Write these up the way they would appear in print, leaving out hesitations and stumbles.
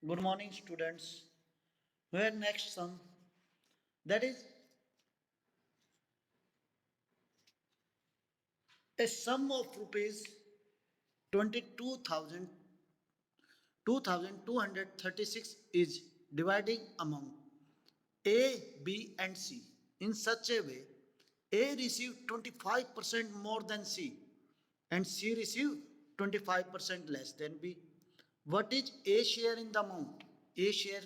Good morning, students. Where next sum? That is a sum of rupees 22,000 2,236 is dividing among A, B, and C in such a way A received 25% more than C and C received 25% less than B. What is A share in the amount? A share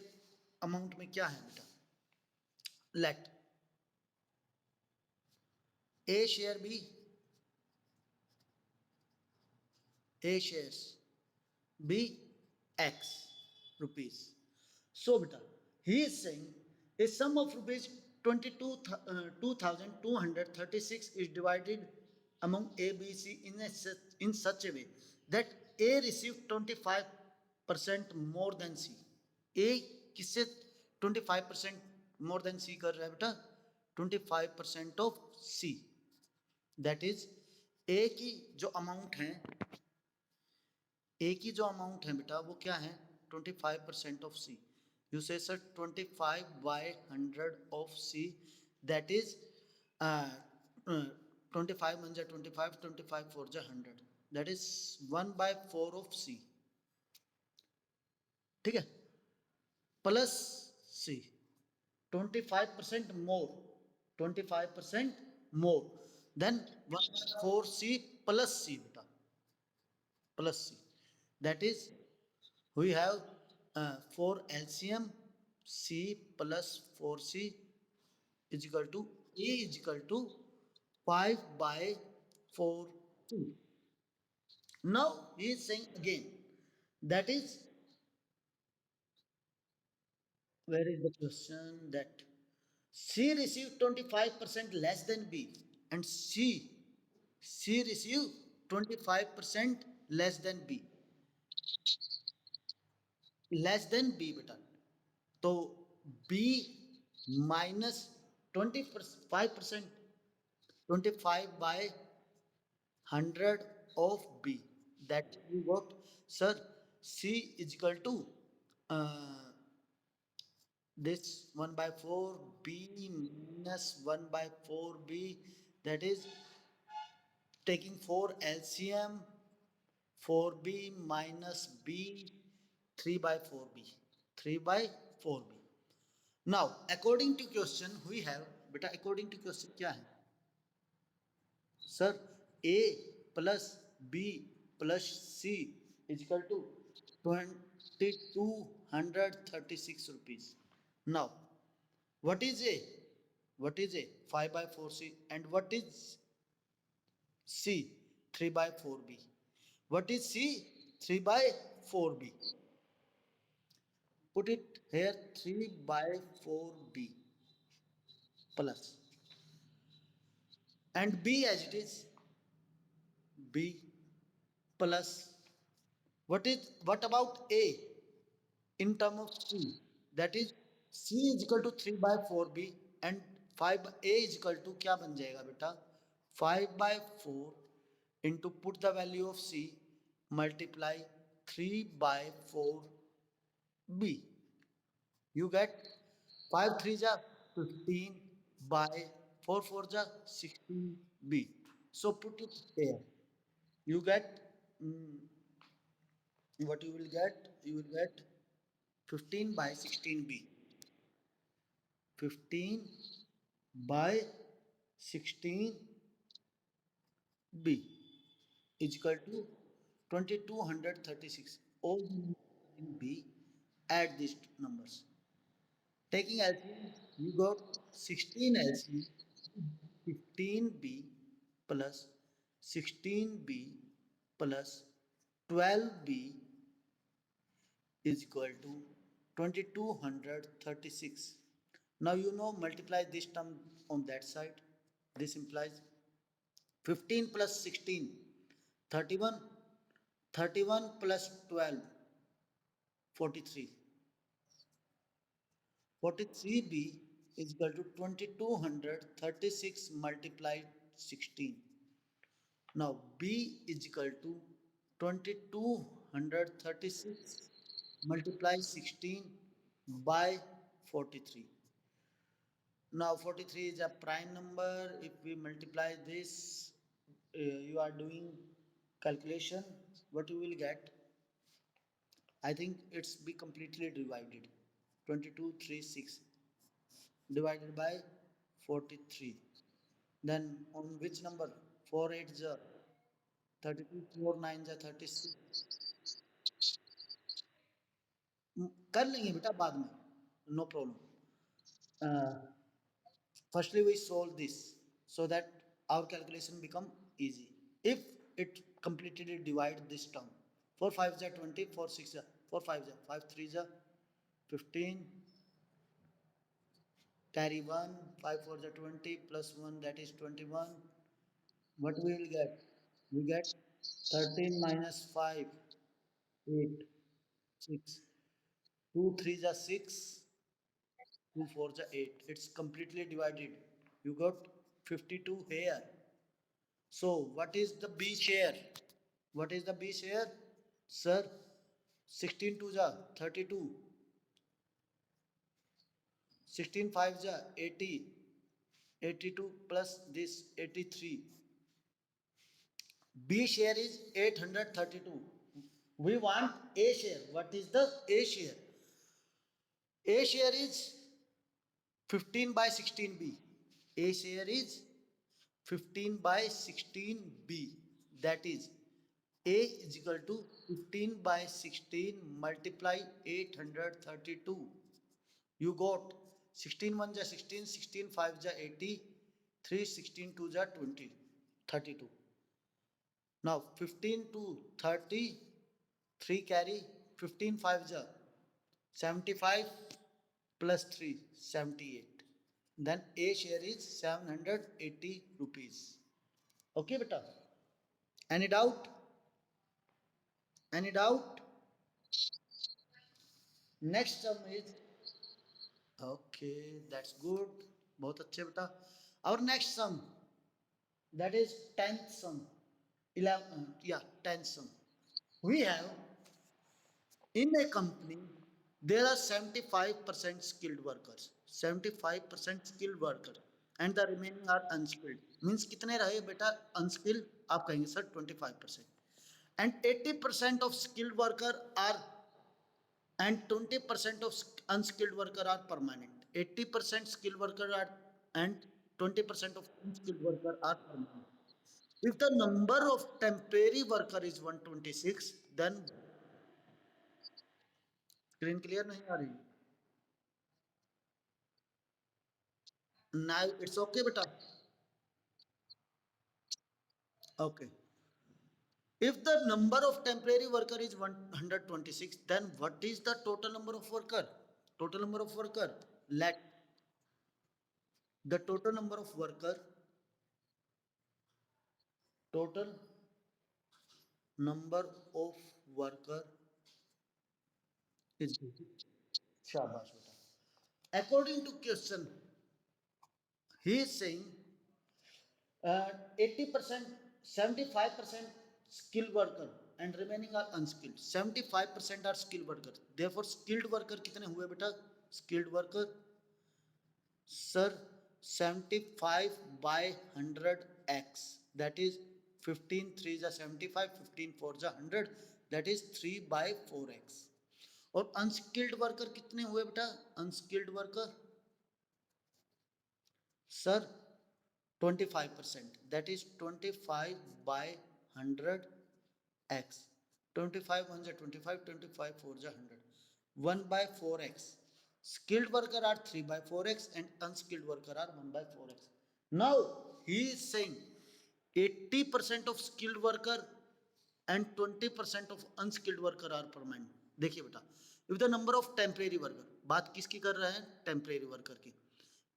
amount में क्या है बेटा? Let A share be A shares be X rupees. So, beta, he is saying a sum of rupees 2,236 is divided among A, B, C in such a way that A received 25% more than C. A किससे 25% more than C कर रहा है बेटा? 25% of C. That is A की जो amount है ए की जो अमाउंट है बेटा वो क्या है 25% ऑफ सी यू से sir 25/100 of see that is 25 one जा 25 25 फोर जा 100 दैट इज 1/4 ऑफ सी ठीक है प्लस सी 25% मोर 25% मोर देन 1/4 सी प्लस सी बेटा plus see that is we have for LCM C plus 4C is equal to A is equal to 5 by 4 2. Now he is saying again that is where is the question that C received 25% less than B and C received 25% less than B less than B बेटा तो B minus 25% 25/100 of B that we got sir C is equal to uh, this 1/4 B minus 1/4 B that is taking 4 LCM 4B minus B 3/4 B 3/4 B. Now according to question we have beta according to question क्या है sir A plus B plus C is equal to 2236 rupees. Now what is A? What is A? 5/4C and what is C? 3/4B. What is C? 3/4B. Put it here 3/4B plus and B as it is B plus what about A in term of C that is C is equal to 3/4B and 5 A is equal to क्या बन जाएगा बेटा 5/4 into put the value of C multiply 3/4 B you get 5 3 जा 15 by 4 4 जा 16 B so put it there you get what you will get 15 by 16B 15 by 16B is equal to 2236 all in B add these numbers taking LCM you got 16 LCM 15B plus 16B plus 12B is equal to 2236. Now you know multiply this term on that side. This implies 15 plus 16, 31, 31 plus 12, 43. 43B is equal to 2236 multiplied 16. Now B is equal to 2236 multiply 16 by 43. Now 43 is a prime number. If we multiply this, you are doing calculation, what you will get? I think it's be completely divided. 22, 3, 6 divided by 43. Then on which number? 4 8 is 32, 4 9 is 36. कर लेंगे बेटा बाद में, no problem. Firstly we solve this so that our calculation become easy. If it completely divide this term, 4 5 is 20, 4 6 is 4 5 is 5 3 is 15, carry 1, 5 4 is 20 plus 1, that is 21. What we will get? We get 13 minus 5, 8, 6. 2 3 is 6, 2 4 is 8. It's completely divided. You got 52 here. So what is the B share? What is the B share? Sir, 16 2 is 32. 16 5 is 80. 82 plus this 83. B share is 832. We want A share. What is the A share? A share is 15 by 16B. A share is 15 by 16B. That is A is equal to 15 by 16 multiply 832. You got 16 1 is 16, 16 5 is 80, 3 16 2 is 20, 32. Now 15 to 30, 3 carry, 15 5 is 75 plus 3, 78. Then A share is 780 rupees. Okay, beta. Any doubt? Any doubt? Next sum is okay. That's good. बहुत अच्छे बेटा. Our next sum, that is 10th sum. 11, yeah, 10th sum. We have in a company there are 75% skilled workers. 75% skilled worker and the remaining are unskilled. Means कितने रहे बेटा unskilled? आप कहेंगे sir 25%. And 80% of skilled worker are and 20% of unskilled worker are permanent. 80% skilled worker are and 20% of unskilled worker are permanent. If the number of temporary worker is 126, then screen clear नहीं आ रही. Now it's okay, beta. Okay. If the number of temporary worker is 126, then what is the total number of worker? Total number of worker. Let the total number of worker, total number of worker is shabash beta. According to question, he is saying 80%, 75% skilled worker and remaining are unskilled. 75% are skilled workers. Therefore, skilled worker कितने हुए बेटा? Skilled worker, sir, 75 by 100x. That is 15 3 is 75, 15 4 is 100. That is 3 by 4x. और unskilled worker कितने हुए बेटा? Unskilled worker, sir, 25%. That is 25 by 100 x. 25 1 is 25, 25 4 is 100. 1 by 4x. Skilled worker are 3 by 4x and unskilled worker are 1 by 4x. Now he is saying 80% of skilled worker and 20% of unskilled worker are permanent. देखिए बेटा, if the number of temporary worker, बात किसकी कर रहे हैं? Temporary worker की.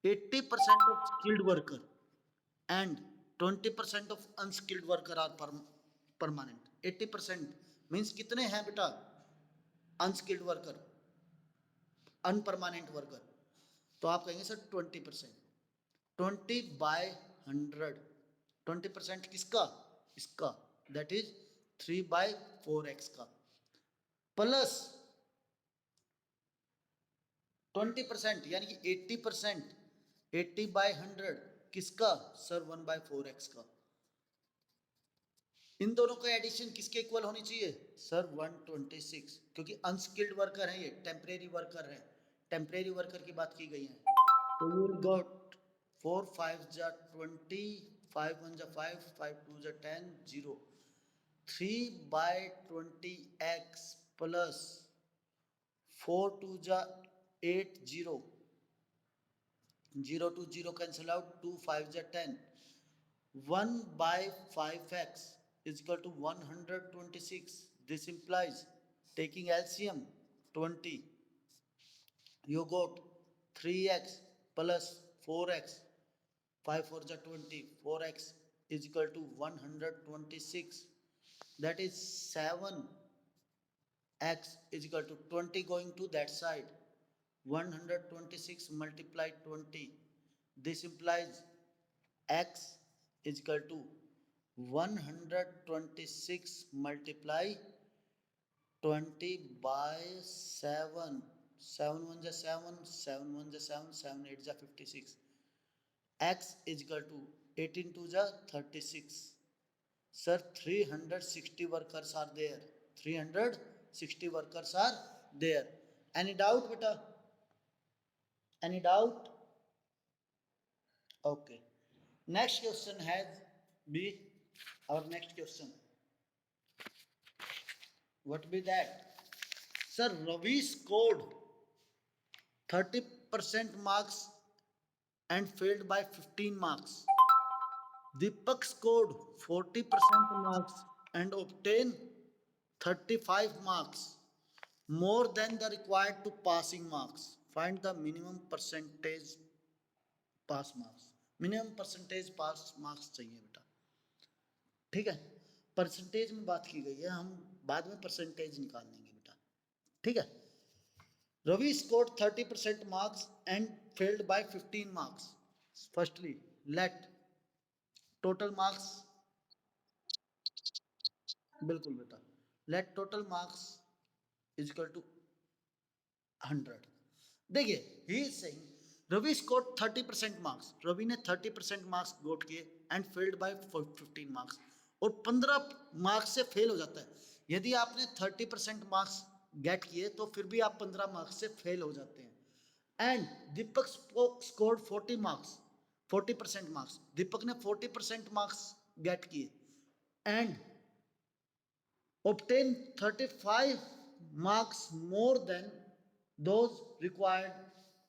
80% of skilled worker and 20% of unskilled worker are permanent. 80% means कितने हैं बेटा unskilled worker, unpermanent worker? तो आप कहेंगे सर 20%. 20 by 100. 20% किसका? इसका. That is 3 by 4x का. प्लस 20% यानी कि 80%, 80/100 किसका सर? 1/4x का। इन दोनों का एडिशन किसके इक्वल होनी चाहिए सर? 126, क्योंकि अनस्किल्ड वर्कर है, ये टेम्परेरी वर्कर है, टेम्परेरी वर्कर की बात की गई है। तो यू विल गॉट 4 5 जा 20, 5 1 जा 5, 5 2 जा 10, 0, 3/20x प्लस 4 2 जा 8, 0, 0 to 0 cancel out, 2 5 जा 10, 1/5x is equal to 126. This implies, taking LCM 20, you got 3x plus 4x, 5 4 ja 20, 4x is equal to 126. That is 7x is equal to 20 going to that side. 126 multiply 20. This implies x is equal to 126 multiply 20 by 7. 7 1 ja 7, 7 1 ja 7, 7 8 ja 56. X is equal to 18 2 ja 36. Sir, 360 workers are there. 360 workers are there. Any doubt, beta? Any doubt? Okay. Next question has be our next question. What be that? Sir, Ravi scored 30% marks and failed by 15 marks. Deepak scored 40% marks and obtained 35 marks, more than the required to passing marks. Find the minimum percentage pass marks. Minimum percentage pass marks चाहिए बेटा, ठीक है। Percentage में बात की गई है, हम बाद में परसेंटेज निकाल लेंगे बेटा, ठीक है। Ravi scored 30% marks and failed by 15 marks. Firstly let total marks, बिल्कुल बेटा, let total marks is equal to 100. देखिए he is saying Ravi scored 30% marks, Ravi ने 30% मार्क्स गोट किए एंड फेल्ड बाय 15 मार्क्स, और 15 मार्क्स से फेल हो जाता है। यदि आपने 30% मार्क्स गेट किए तो फिर भी आप 15 मार्क्स से फेल हो जाते हैं। And Deepak scored 40 marks, 40% marks, Deepak ने 40% मार्क्स गेट किए and obtain 35 marks more than those required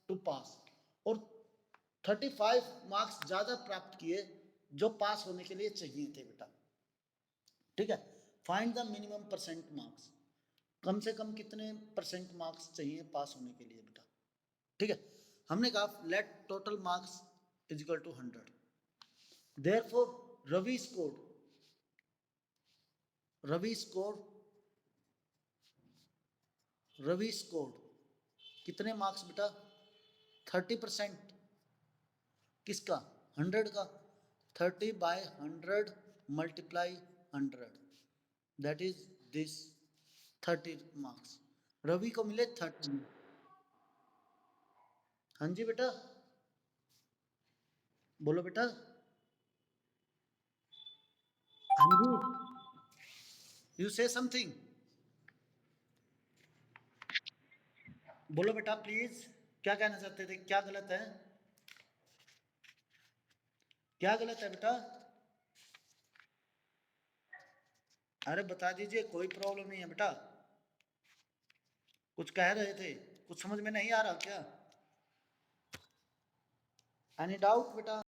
to pass, और 35 मार्क्स ज्यादा प्राप्त किए जो पास होने के लिए चाहिए थे बेटा, ठीक है। Find the minimum percent marks, कम से कम कितने परसेंट मार्क्स चाहिए पास होने के लिए बेटा, ठीक है। हमने कहा let total marks is equal to 100. Therefore Ravi scored, Ravi scored Ravi scored कितने मार्क्स बेटा? 30%, किसका? 100 का। 30/100 multiply 100, that is this 30 marks. Ravi को मिले 30। हाँ जी बेटा, बोलो बेटा। हाँ जी, यू से समथिंग, बोलो बेटा प्लीज, क्या कहना चाहते थे? क्या गलत है? क्या गलत है बेटा? अरे बता दीजिए, कोई प्रॉब्लम नहीं है बेटा। कुछ कह रहे थे, कुछ समझ में नहीं आ रहा क्या? एनी डाउट बेटा?